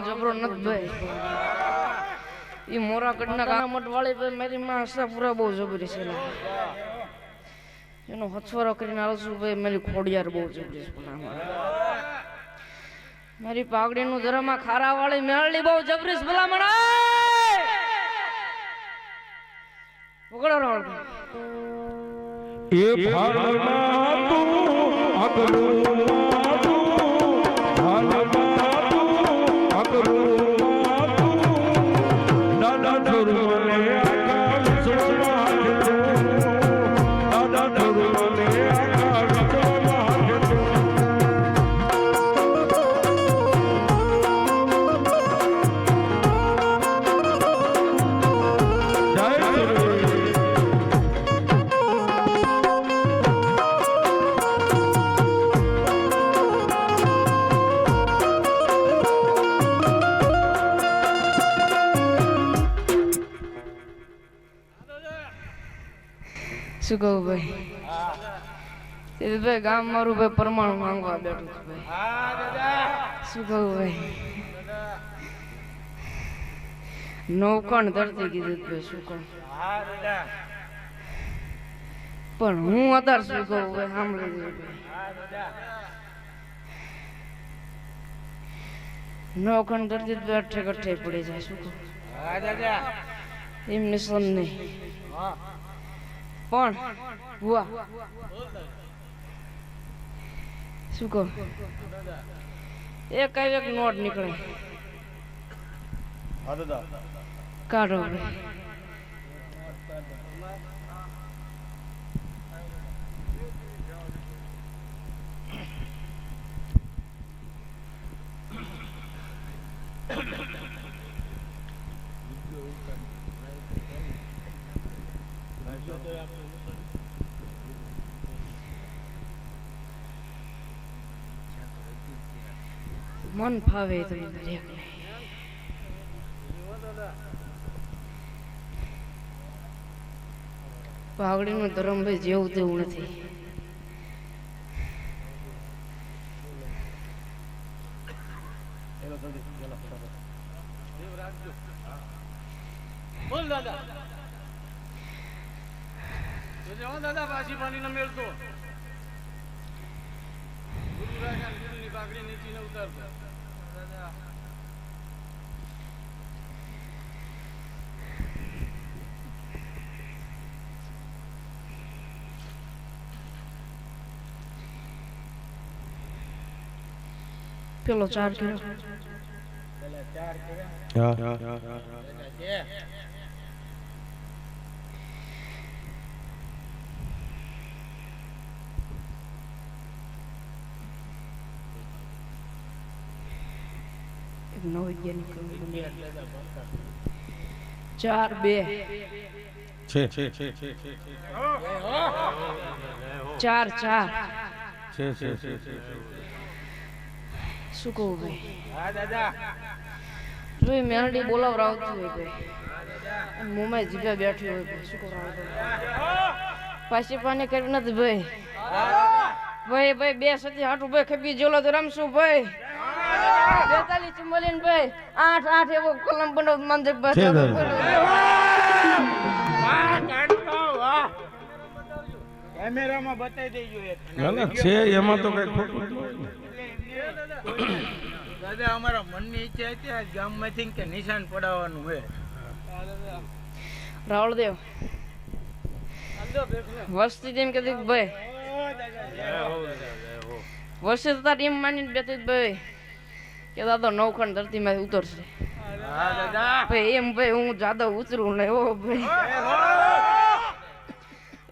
જબરો નથી ભાઈ. એ મોરા કડના ગામટ વાળી ભાઈ મારી માં આશાપુરા બહુ જબરી છે. એનો હથવારો કરીને આવશું ભાઈ મારી ખોડિયાર બહુ જબરી છે. મારી પાઘડીનું ધરામાં ખારા વાળી મેળડી બહુ જબરી છે. ભલામણ પકડો રોડ એ ભાલમાં તું અકરું ભાલમાં તું અકરું દાદા ઢોરને આકા વિશ્વમાં દાદા ઢોરને આકા વિશ્વમાં શું કહું ભાઈ? ભાઈ ગામ મારું ભાઈ પરમાણુ માંગવા બેઠું છું ભાઈ. શું કહું ભાઈ? નૌકણ ધરતી કીધું ભાઈ. શું કહું? પણ હું અત્યારે શું કહું ભાઈ? સાંભળી દઉં ભાઈ. નૌકણ ધરતી અઠે કઠે પડી જાય. શું કહું? એમની સન નહીં પણ હુઆ શું કહો? એક એક નોટ નીકળે કાઢો ભાઈ. મન ફાવે તમે દરેક પાઘડીનું ધર્મ ભાઈ જેવું તેવું નથી. બોલ દાદા દાદા પાછી પાણી ન મેળતો ગુરુની પાઘડી નીચે ન ઉતારતો. પેલો 4 કર્યો. નો વિજ્ઞાનિક 4 2 છે 4 4 છે શું કહું ભાઈ? હા દાદા જોઈ મેલડી બોલાવરાવતી હોય ભાઈ. મોમાઈ જીભે બેઠી હોય ભાઈ. શું કરાવતો પાછી પાણી કરી નથી ભાઈ. ભાઈ ભાઈ 2 સતી હાટું ભાઈ ખપી જોલો તો રમશું ભાઈ. 42 ચુમ્મલીન ભાઈ 8 8 એવો કલમ બનો મંદિર ભાઈ. કેમેરામાં બતાવી દેજો એક. ના છે એમાં તો કઈ ખોટું દાદા અમારા મનની ઈચ્છા હતી આજ ગામમાંથી કે નિશાન પડાવવાનું છે. રાવળદેવ વસ્તી તેમ કીધું ભાઈ વર્ષે તો તાર એમ માનીને બેઠી ભાઈ કે દાદા નવખંડ ધરતીમાં ઉતરશે. ભાઈ એમ ભાઈ હું જાદવ ઉતરું ને ઓ ભાઈ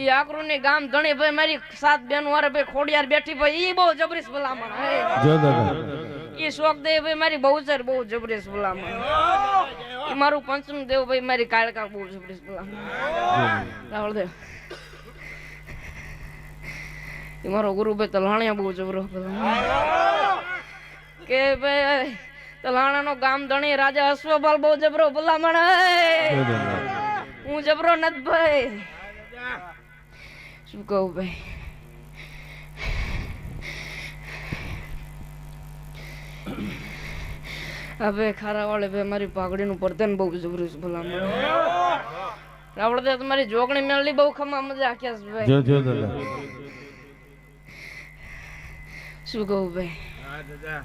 ઈ આકરું ની ગામ ધણી ભાઈ મારી 7 બેન વારે ભાઈ ખોડિયાર બેઠી ભાઈ ઈ બહુ જબરીસ ભલામણ. ઈ શોક દે ભાઈ મારી બહુચર બહુ જબરીસ ભલામણ. ઈ મારું પંચનું દેવ ભાઈ મારી કાળકા બહુ જબરીસ ભલામણ. રાવળદેવ ઈ મારો ગુરુ ભાઈ તલાણિયા બહુ જબરો ભલામણ કે ભાઈ તલાણા નો ગામ ધણી રાજા અશ્વપાલ બહુ જબરો ભલામણ. હું જબરો નથ ભાઈ. શું કહું ભાઈ? હવે ખારા વાળે ભાઈ મારી પાઘડીનું પડતન બહુ જબરું છે ભલામણ રાવળ દે તમારી જોગણી મેળવી બહુ ખમા મજા આખ્યા છે ભાઈ જો જો દાદા શું કહું ભાઈ હા દાદા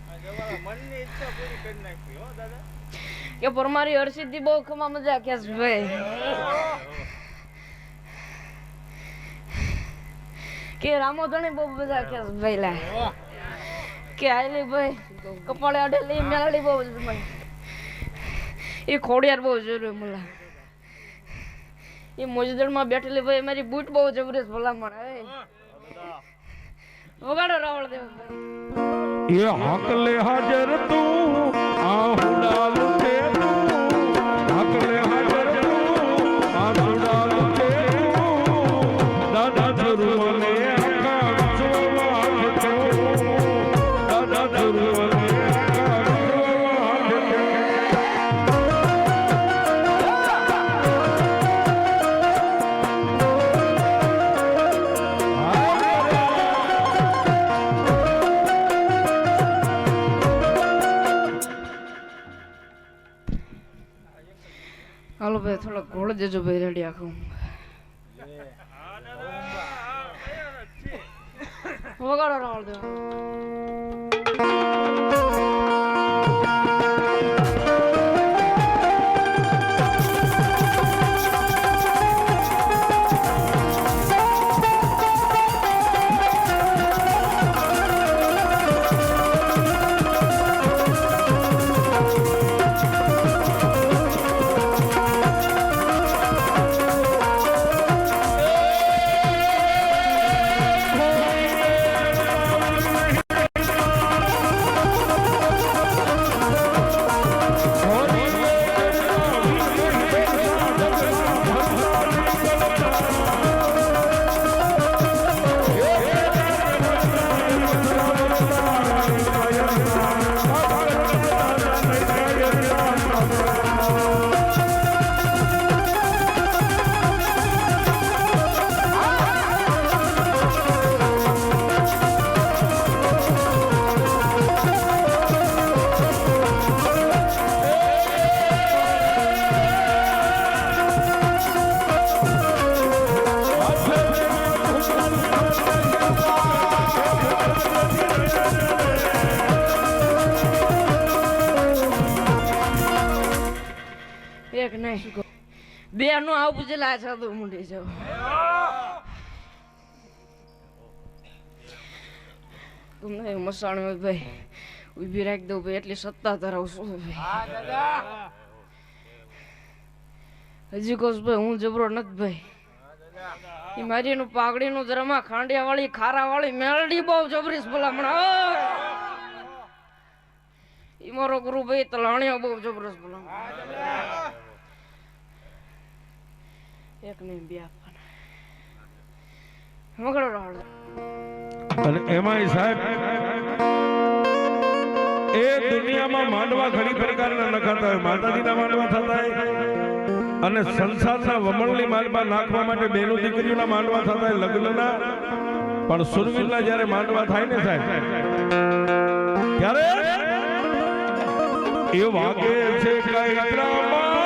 આ જવા મનની ઈચ્છા પૂરી કરી નાખી હો દાદા કે પર મારી હરસિદ્ધિ બહુ ખમા મજા આખ્યા છે ભાઈ કે રામોધણી બહુ મજા આખ્યા છે ભાઈ લા કે આયલી ભાઈ કપાળે અડે લઈ મેળવી બહુ જ ભાઈ એ ખોડિયાર બહુ જરૂર મને એ મોજદળમાં બેઠેલી ભાઈ મારી બૂટ બહુ જબરજસ્ત ભલામણ વગાડો રાવળ દેવ ભાઈ ये हकले हाजर तू आहुड़ा लुटे तू हकले हाजर तू आहुड़ा लुटे तू दादा जरूर ने आका विश्ववाद तू दादा जरूर ने आका विश्ववाद હાલો ભાઈ થોડા ઘોળ દેજો ભાઈ રેડી આખું વગાડો રાવળ દેવ એક નહીં બે નું આવું પૂછે લાચા તો મુંડી જાવ તમને મસાણ હોય ભાઈ ઉભી રાખી દઉં ભાઈ એટલી સત્તા ધરાવશું ભાઈ હજી કહું ભાઈ હું જબરો નથી ભાઈ એ મારી એનું પાઘડીનું ધરમા ખાંડિયા વાળી ખારા વાળી મેલડી બહુ જબરીશ ભલામણ ઈ મારો ગુરુ ભાઈ તલાણીઓ બહુ જબરજસ્ત ભલામણ એક નહીં બે આપવાના વગડો રાવળ અને એમાંય સાહેબ એ દુનિયામાં માંડવા ઘણી પ્રકારના નખાતા હોય માતાજીના માંડવા થતા હોય અને સંસારના વમણની માલમાં નાખવા માટે બેનો દીકરીઓના માંડવા થતા હોય લગ્નના પણ સુરવીરના જ્યારે માંડવા થાય ને સાહેબ ત્યારે એ વાગે છે કઈ ડ્રામા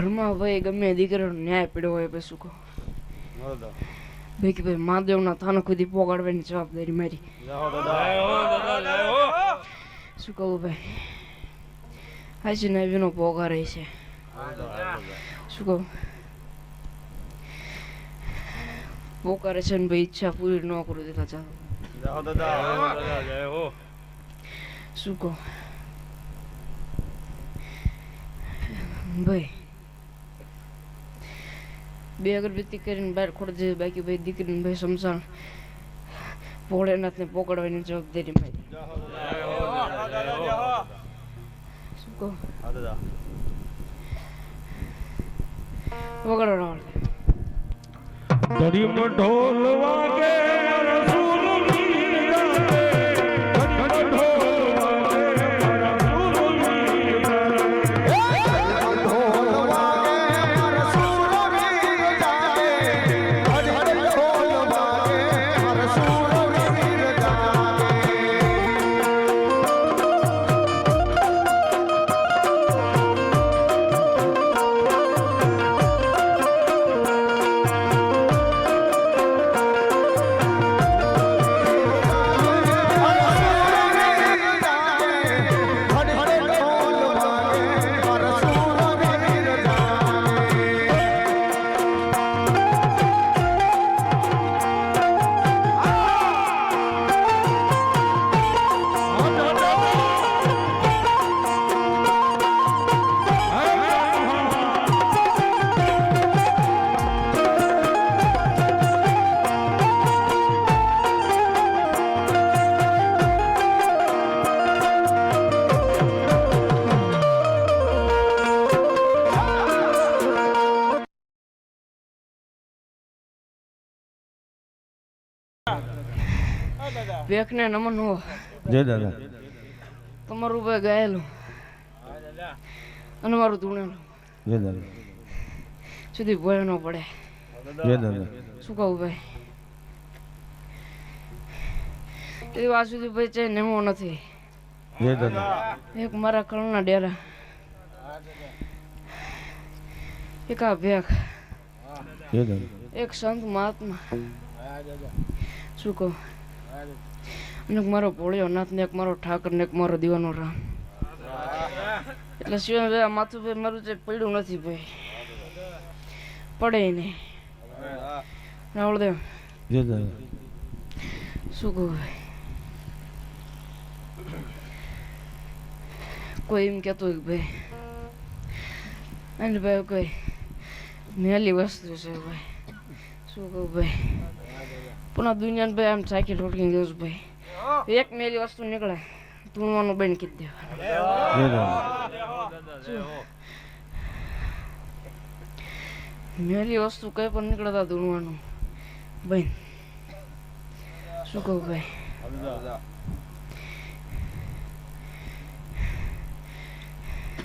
ઘરમાં ભાઈ ગમે એ દીકરીનો ન્યાય પડ્યો હોય પછી શું કહું ભાઈ કે ભાઈ મહાદેવના થાનો ખુદી પોગાડવાની જવાબદારી મારી શું કહું ભાઈ હાજી નાવીનો પોગારે છે શું કહું પોકારે છે ને ભાઈ ઈચ્છા પૂરી ન કરું દેતા ચાલો શું કહું ભાઈ બે અગરબત્તી કરીને બહાર ખોડી દે બાકી ભાઈ દીકરીને ભાઈ સમસાણ ભોળેનાથને પકડવાની જવાબદારી મારી શું કહું વગાડો દરિયો ઢોલ વાગે રસૂલની ગાતે, દરિયો ઢોલ વાગે રસૂલની વેખને નમન હો જય દાદા. તમારું ભાઈ ગાયેલું અને મારું ધૂણેલું જય દાદા. સુધી ભય ન પડે જય દાદા. શું કહું ભાઈ એ વાત સુધી ભાઈ ચે નેમો નથી. જય દાદા. એક મારા કળના ડેરા, એક આ ભેખ, જય દાદા. એક સંત મહાત્મા. શું કહું અને એક મારો ભોળિયો નાથ ને એક મારો ઠાકર ને એક મારો દીવાનો રામ. એટલે સિવાય ભાઈ આ માથું ભાઈ મારું જે પડ્યું નથી ભાઈ, પડે નહીં રાવળદેવ. જય દાદા. શું કહું ભાઈ કોઈ એમ કહેતું હોય કે ભાઈ અને ભાઈ કોઈ મેલી વસ્તુ છે ભાઈ. શું કહું ભાઈ પુનઃ દુનિયાને ભાઈ આમ ચાકી ઢોટકી ગયું છે ભાઈ. એક મેલી વસ્તુ નીકળે ધૂણવાનું બંધ કરી દેવાનું. જય દાદા. મેલી વસ્તુ કઈ પણ નીકળતા ધૂણવાનું બંધ. શું કહું ભાઈ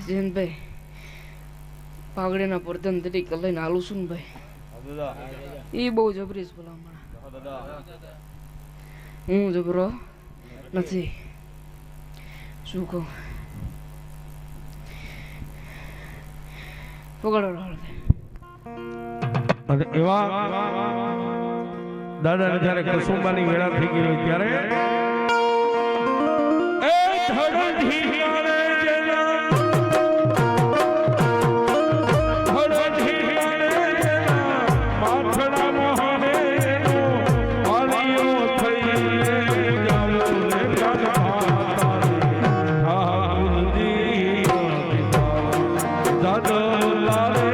જયંતભાઈ પાઘડીના પ્રધાન તરીકે લઈને હાલું છું ને ભાઈ, એ બહુ જબરી છે ભલામણ. હું જબરો નથી. શું કહું પકડો અને એવા દાદાને જ્યારે કસુંબાની વેળા થઈ ગઈ હોય ત્યારે એ ધડધી મારે જેના ધડધી મારે જેના માથડા મોહને વાલીઓ થઈને જાવું ને પ્યાર ઠાકુરજી દાદો લારે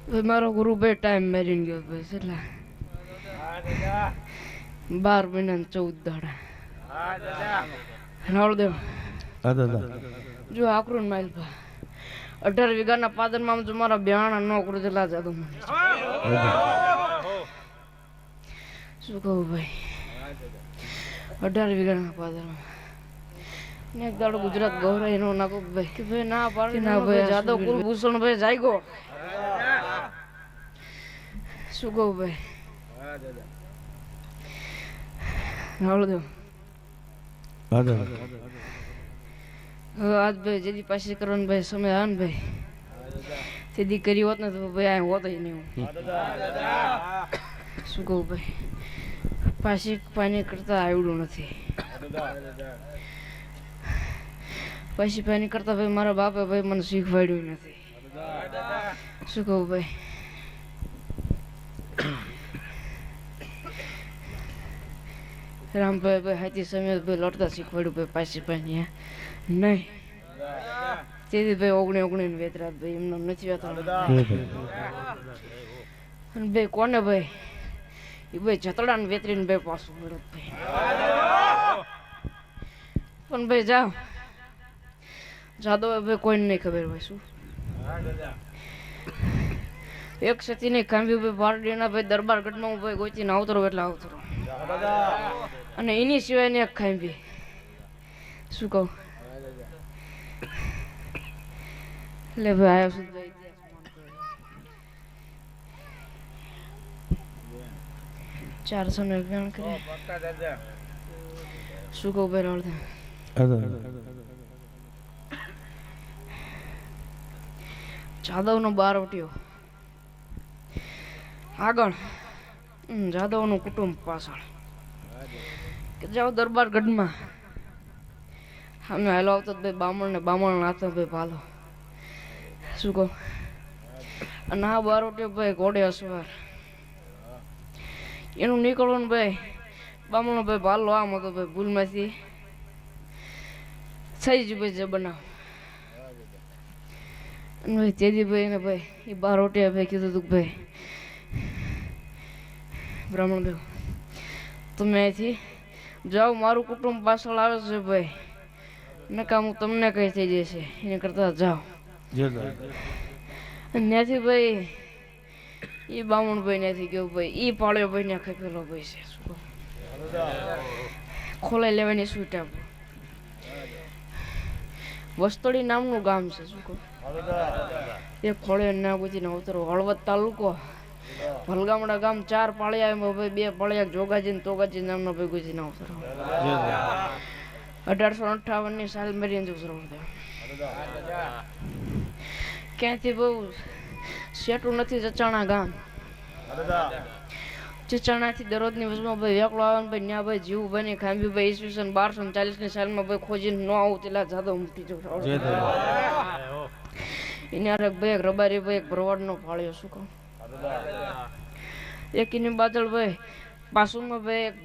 ભાઈ મારો ગુરુ ભાઈ ટાઈમ મારીને ગયો ભાઈ કેટલા હા દાદા 12 મહિના ને 14 દાડા હા દાદા રાવળદેવ હા દાદા જો આકરું માઇલ પા 18 વીઘાના પાદરમાં જો મારા બ્યાણા ન કરું તેલા જાદુ મને શું કહું ભાઈ 18 વીઘાના પાદરમાં ને એક દાડો ગુજરાત ગૌરાઈ નો નાખો ભાઈ કે ભાઈ ના પાડી ના ભાઈ જાદવ કુલભૂષણ ભાઈ જાયગો શું કહું ભાઈ હા દાદા રાવળદેવ હા દાદા હવે આજ ભાઈ જેદી પાછી કરવાનો ભાઈ સમય આવે ને ભાઈ તેદી કરી હોત ને તો ભાઈ આ હોત જ નહીં હું. શું કહું ભાઈ પાછી પાણી કરતા આવડું નથી પાછી પાણી કરતા ભાઈ મારા બાપે ભાઈ મને શીખવાડ્યું નથી શું કહું ભાઈ રામભાઈ ભાઈ હાથી સમય ભાઈ લડતા શીખવાડ્યું ભાઈ પાછી પાણી નહીં તેથી ભાઈ ઓગણી ને વેતરાત ભાઈ એમનો નથી વેતરા અને ભાઈ કોને ભાઈ એ ભાઈ જતડા ને વેતરીને ભાઈ પાછું મળ્યો ભાઈ પણ ભાઈ જાઓ જાદવ ભાઈ કોઈને નહીં ખબર ભાઈ શું એક સતી નહીં ખાંભી ભાઈ પારડીના ભાઈ દરબારગઢમાં હું ભાઈ ગોચીને આવતરો એટલે આવતરો અને એની સિવાય ને એક ખાંભી શું કહું એટલે ભાઈ આવ્યો છું ભાઈ ઇતિહાસ 400 ને જ્ઞાન કરે શું કહું ભાઈ રાવળદેવ જાદવનો બારવટીયો આગળ જાદવનું કુટુંબ પાછળ કે જાઓ દરબાર ગઢમાં અમે હાલો આવતો ભાઈ બામણ નાતો ભાઈ ભાલો શું કહું અને આ બારોટીયો ભાઈ ઘોડે અસવાર એનું નીકળવાનું ભાઈ બામણનો ભાઈ ભાલો આમ હતો ભાઈ ભૂલમાંથી થઈ જ ભાઈ જે બનાવ અને ભાઈ તેદી ભાઈ ને ભાઈ એ બારોટિયા ભાઈ કીધું હતું કે ભાઈ બ્રાહ્મણ ભાઈ તમે અહીંથી જાઓ મારું કુટુંબ પાછળ આવે છે ભાઈ નકામ તમને કઈ થઈ જશે એને કરતા જાઓ ત્યાંથી ભાઈ એ બામણ ભાઈ ત્યાંથી ગયો ભાઈ એ પાળ્યો ભાઈ ને ખેપેલો ભાઈ છે શું કહું ખોલાઈ લેવાની સ્વીટ આપો વસ્તોડી નામનું ગામ છે શું કહું એ ખોળે ના ગુજીને અવતરો હળવદ તાલુકો ભલગામડા ગામ 4 પાળિયા ભાઈ 2 પાળિયા જોગાજી ને તોગાજી નામનો ભાઈ ગુજીને અવતરો 1858 ની સાલ મેરીને ઉતરો ક્યાંથી બહુ સેટું નથી ચચાણા ગામ ચચાણાથી દરરોજની વચમાં ભાઈ વેકલો આવે ને ભાઈ ન્યા ભાઈ જીવ બની ખાંભી ભાઈ ઈસવીસન 1240 ની સાલમાં ભાઈ ખોજીને ન આવું તેલા જાદવ મૂકી જવું એને અરે ભાઈ રબારી ભાઈ એક ભરવાડનો ફાળ્યો શું કહું એકીની બાદળ ભાઈ પાસુમાં ભાઈ એક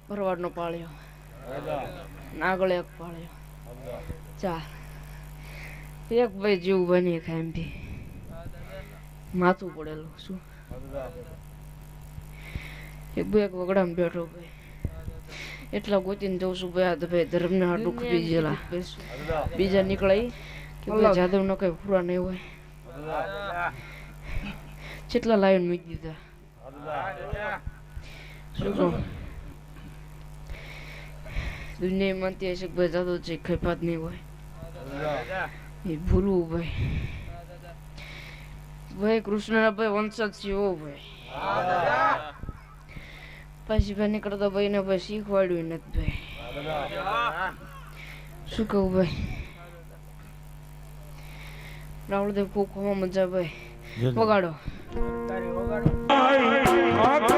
ભરવાડનો પાળ્યો આગળ એક પાળ્યો 4 એક ભાઈ જીવ બની ખાંભી માથું પડેલું શું એક ભાઈ એક વગડામાં બેઠો ભાઈ એટલા ગોતીને જઉં છું ભાઈ આ તો ભાઈ ધર્મને હાડું ખપી ગયેલા બીજા નીકળાય કે ભાઈ જાદવ નો કઈ પૂરા નહીં હોય કેટલા લાઈન મૂકી દીધા શું કહું દુનિયા માનતી હશે ભાઈ જાદવ છે ખેપાત નહીં હોય એ ભૂલવું ભાઈ ભાઈ કૃષ્ણના ભાઈ વંશજ છે ઓ ભાઈ પછી ભાઈ નીકળતા ભાઈ ને ભાઈ શીખવાડ્યું નથી ભાઈ શું કહું ભાઈ રાવળદેવ ખૂબ મજા ભાઈ વગાડો વગાડો